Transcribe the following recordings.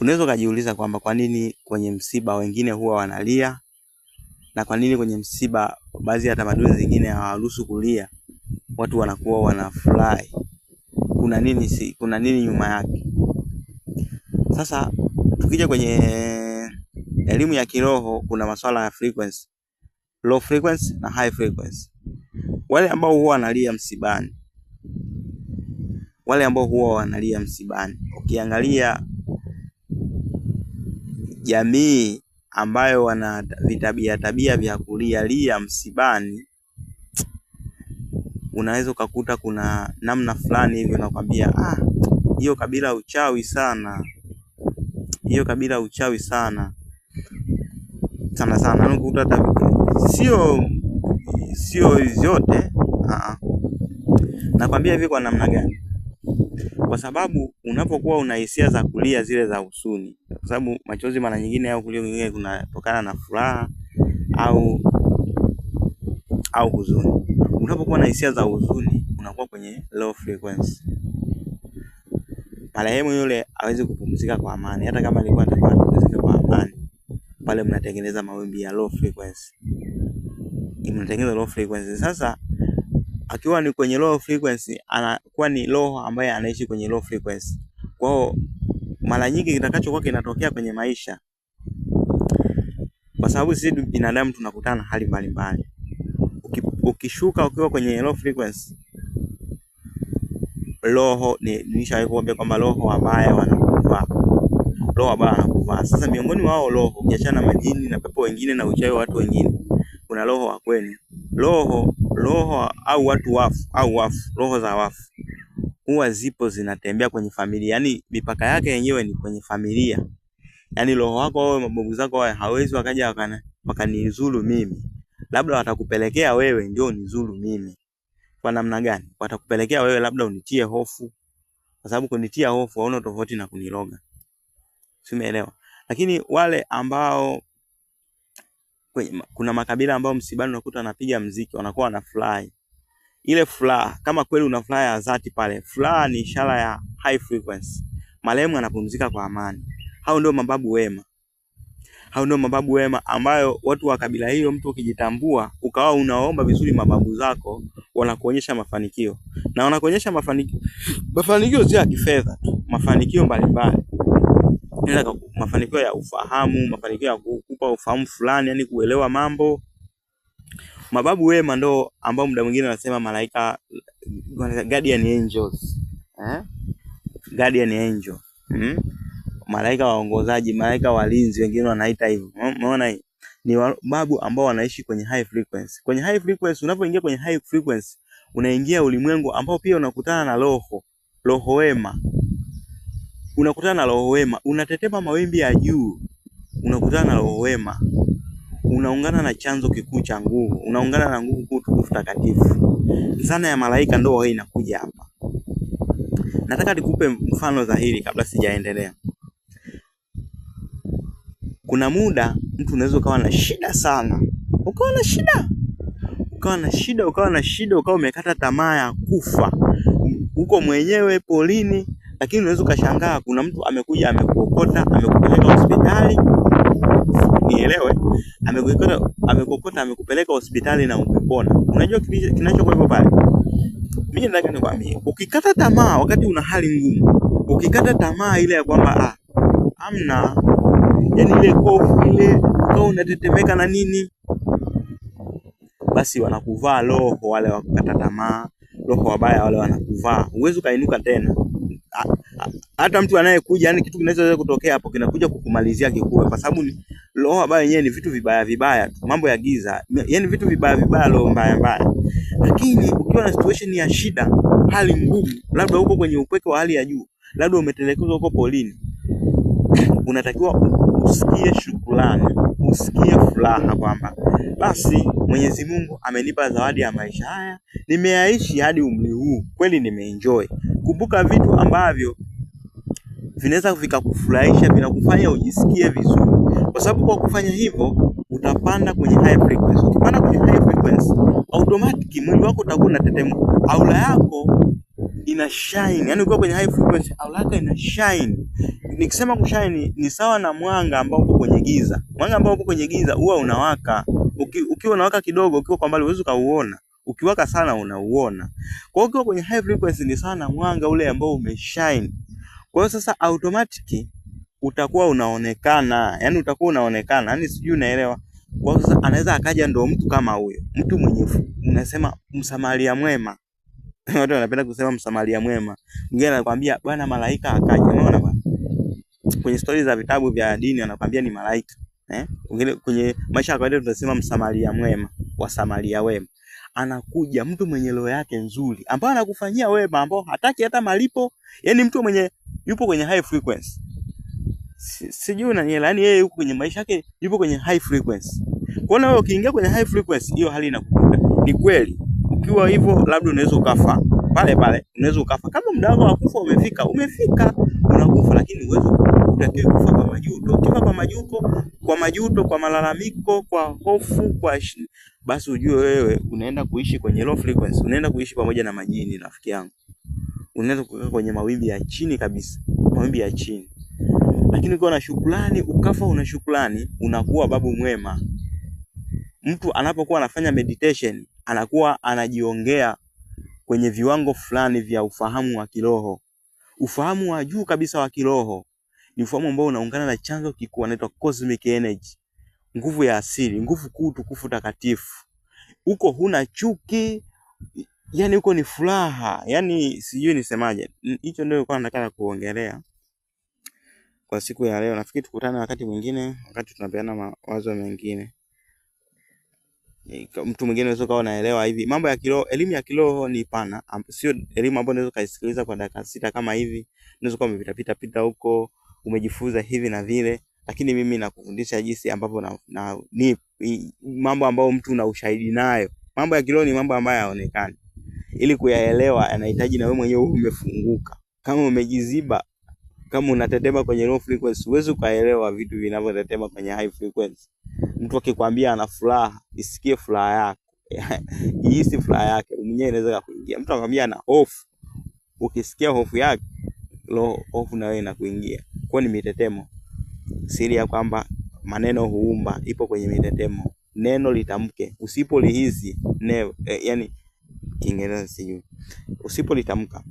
Unaweza kujiuliza kwamba kwa nini kwenye msiba wengine huwa wanalia na kwa nini kwenye msiba baadhi ya tamaduni zingine hawaruhusu kulia, watu wanakuwa wanafurahi. Kuna nini nyuma yake? Sasa tukija kwenye elimu ya kiroho, kuna masuala ya frequency, low frequency na high frequency. Wale ambao huwa wanalia msibani, ukiangalia jamii ambayo wana tabia vya kulia msibani, unaweza ukakuta kuna namna fulani hivi unakwambia hiyo kabila uchawi sana. Hiyo kabila uchawi sana. Sana unakuta sio zote. Nakwambia hivi kwa namna gani? Kwa sababu unapokuwa una hisia za kulia zile za huzuni, kwa sababu machozi mara nyingine au kulia kwingine kunatokana na furaha au huzuni. Unapokuwa na hisia za huzuni unakuwa kwenye low frequency. Marehemu yule hawezi kupumzika kwa amani, hata kama alikuwa anataka kupumzika kwa amani. Pale mnatengeneza mawimbi ya low frequency. Mnatengeneza low frequency. Sasa akiwa ni kwenye low frequency, anakuwa ni roho ambaye anaishi kwenye low frequency. Kwa hiyo mara nyingi kitakachokuwa kinatokea kwenye maisha, kwa sababu sisi binadamu tunakutana na hali mbalimbali. Ukishuka ukiwa kwenye low frequency, roho nishawahi kuambia kwamba roho wabaya wanakuvaa. Sasa miongoni wao roho, ukiachana majini na pepo wengine na uchawi watu wengine, kuna roho wa kweli. Roho au watu roho za wafu huwa zipo zinatembea kwenye familia. Yaani mipaka yake yenyewe ni kwenye familia. Yaani roho wako au mababu zako hawezi wakaja wakanizuru mimi. Labda watakupelekea wewe ndio unizuru mimi. Kwa namna gani? Watakupelekea wewe labda unitie hofu. Kwa sababu kunitia hofu hauna tofauti na kuniroga. Simeelewa. Lakini wale ambao kuna makabila ambao msibani unakuta anapiga muziki, wanakuwa wanafurahi. Ile furaha, kama kweli una furaha ya dhati pale, furaha ni ishara ya high frequency. Marehemu anapumzika kwa amani. Hao ndio mababu wema ambayo watu wa kabila hiyo, mtu ukijitambua ukawa unaomba vizuri mababu zako, wanakuonyesha mafanikio. Na wanakuonyesha mafanikio si ya kifedha tu, mafanikio mbalimbali. Mafanikio ya ufahamu, mafanikio ya kukupa ufahamu fulani, yani kuelewa mambo. Mababu wema ndo ambao muda mwingine wanasema malaika, guardian angels. Guardian angel. Malaika waongozaji, malaika walinzi, wengine wanaita hivyo. Umeona hii? Ni mababu ambao wanaishi kwenye high frequency. Kwenye high frequency, unapoingia kwenye high frequency, unaingia ulimwengu ambao pia unakutana na roho wema. Unatetema mawimbi ya juu. Unakutana na roho wema. Unaungana na chanzo kikuu cha nguvu. Unaungana na nguvu kuu tukufu takatifu. Zana ya malaika ndio hii inakuja hapa. Nataka nikupe mfano dhahiri kabla sijaendelea. Kuna muda mtu unaweza ukawa na shida sana. Ukawa na shida, ukawa umekata tamaa ya kufa. Uko mwenyewe polini, lakini unaweza ukashangaa kuna mtu amekuja amekuokota, amekupeleka hospitali. Nielewe, amekukokota amekupeleka hospitali na umepona. Unajua kinachokuwa hivyo pale? Mimi nataka nikwambie, ukikata tamaa wakati una hali ngumu, ukikata tamaa ile ya kwamba hamna, yani ile hofu ile ukao unatetemeka na nini, basi wanakuvaa roho wale wa kukata tamaa, roho wabaya wale wanakuvaa. Huwezi kainuka tena. Hata mtu anayekuja, yani kitu kinaweza kutokea hapo kinakuja kukumalizia kikubwa, kwa sababu roho ambayo yenyewe ni vitu vibaya, mambo ya giza, yani vitu vibaya, roho mbaya. Lakini ukiwa na situation ya shida, hali ngumu, labda uko kwenye upweke wa hali ya juu, labda umetelekezwa huko polini, unatakiwa usikie shukrani, usikie furaha kwamba basi Mwenyezi Mungu amenipa zawadi ya maisha haya, nimeyaishi hadi umri huu, kweli nimeenjoy. Kumbuka vitu ambavyo vinaweza vikakufurahisha, vinakufanya ujisikie vizuri. Kwa sababu kwa kufanya hivyo utapanda kwenye high frequency. Ukipanda kwenye high frequency, automatic mwili wako utakuwa unatetemeka. Aura yako ina shine. Yaani ukiwa kwenye high frequency, aura yako ina shine. Nikisema kushine ni sawa na mwanga ambao uko kwenye giza. Mwanga ambao uko kwenye giza huwa unawaka. Ukiwa unawaka kidogo, ukiwa kwa mbali huwezi kuuona. Ukiwaka sana unauona. Kwa hiyo ukiwa kwenye high frequency ni sawa na mwanga ule ambao umeshine. Kwa hiyo sasa automatic utakuwa unaonekana. Yaani utakuwa unaonekana. Yaani sijui unaelewa. Kwa hiyo sasa anaweza akaja ndo mtu kama huyo. Mtu mwenye unasema msamaria mwema. Watu wanapenda kusema msamaria mwema. Mwingine anakuambia bwana malaika akaja. Unaona bwana? Kwenye stories za vitabu vya dini anakuambia ni malaika. Wengine kwenye maisha ya kawaida tunasema msamaria mwema, wa Samaria wema. Anakuja mtu mwenye roho yake nzuri, ambao anakufanyia wema, ambao hataki hata malipo. Yaani mtu mwenye yupo kwenye high frequency. Sijui unanielewa, yani yeye yuko kwenye maisha yake, yupo kwenye high frequency. Kwa hiyo wewe ukiingia kwenye high frequency, hiyo hali inakukuta. Ni kweli. Ukiwa hivyo labda unaweza ukafa. Pale unaweza ukafa. Kama muda wako wa kufa umefika, unakufa, lakini uwezo utakiwa kufa kwa majuto. Ukifa kwa majuto, kwa malalamiko, kwa hofu, basi ujue wewe unaenda kuishi kwenye low frequency, unaenda kuishi pamoja na majini, rafiki yangu. Unaenda kukaa kwenye mawimbi ya chini kabisa, mawimbi ya chini. Lakini ukiwa na shukrani, ukafa una shukrani, unakuwa babu mwema. Mtu anapokuwa anafanya meditation, anakuwa anajiongea kwenye viwango fulani vya ufahamu wa kiroho. Ufahamu wa juu kabisa wa kiroho ni ufahamu ambao unaungana na chanzo kikuu inaitwa cosmic energy. Nguvu ya asili, nguvu kuu tukufu takatifu. Huko huna chuki, yani huko ni furaha. Yani sijui nisemaje. Hicho ndio nilikuwa nataka kuongelea kwa siku ya leo. Nafikiri tukutane wakati mwingine, wakati tunapeana mawazo mengine. Mtu mwingine unaweza kawa unaelewa hivi mambo ya kiroho. Elimu ya kiroho ni pana, sio elimu ambayo unaweza kaisikiliza kwa dakika 6 kama hivi. Unaweza kuwa umepita huko, umejifunza hivi na vile, lakini mimi nakufundisha jinsi ambavyo ni mambo ambayo mtu una ushahidi nayo. Mambo ya kiroho ni mambo ambayo hayaonekani. Ili kuyaelewa yanahitaji na wewe mwenyewe umefunguka. Kama umejiziba, kama unatetema kwenye low frequency, huwezi kuelewa vitu vinavyotetema kwenye high frequency. Mtu akikwambia ana furaha, isikie furaha yako. Ihisi furaha yake, mwenyewe inaweza kuingia. Mtu anakwambia ana hofu, ukisikia hofu yake, hofu na wewe inakuingia. Kwa ni mitetemo. Siri ya kwamba maneno huumba ipo kwenye mitetemo. Neno litamke, usipolihisi yani Kiingereza sijui. Usipolitamka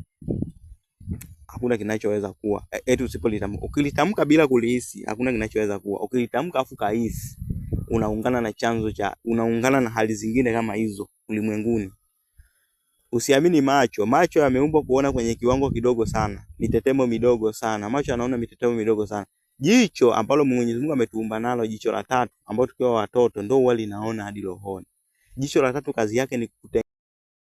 hakuna kinachoweza kuwa. Eti usipolitamka. Ukilitamka bila kulihisi hakuna kinachoweza kuwa. Ukilitamka afu kahisi, unaungana na chanzo unaungana na hali zingine kama hizo ulimwenguni. Usiamini macho. Macho yameumbwa kuona kwenye kiwango kidogo sana, mitetemo midogo sana. Macho yanaona mitetemo midogo sana. Jicho ambalo Mwenyezi Mungu ametuumba nalo, jicho la tatu ambalo tukiwa watoto ndio huwa linaona hadi rohoni. Jicho la tatu kazi yake ni